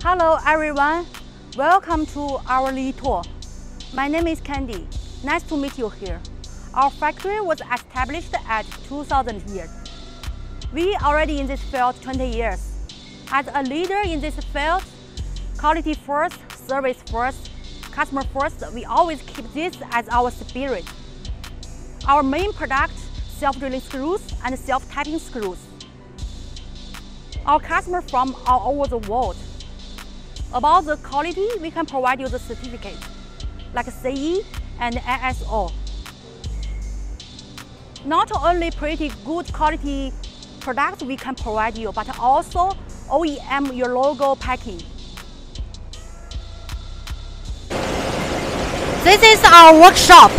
Hello everyone, welcome to our Lituo. My name is Candy. Nice to meet you here. Our factory was established at 2000 years. We already in this field 20 years. As a leader in this field, quality first, service first, customer first, we always keep this as our spirit. Our main product, self-drilling screws and self-tapping screws. Our customers from all over the world. About the quality, we can provide you the certificate, like CE and ISO. Not only pretty good quality products we can provide you, but also OEM your logo packing. This is our workshop.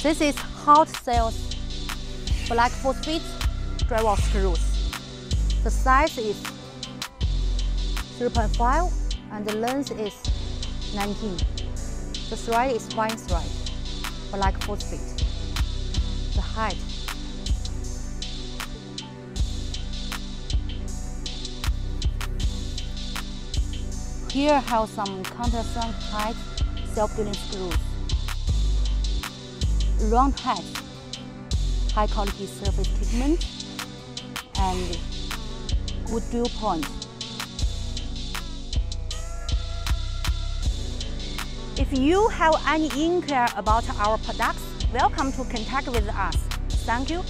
This is hot sales black phosphate drywall screws. The size is 3.5 and the length is 19. The thread is fine thread, black phosphate. The height. Here have some countersunk height self-drilling screws. Round head, high quality surface treatment, and good drill point. If you have any inquiry about our products, welcome to contact with us. Thank you.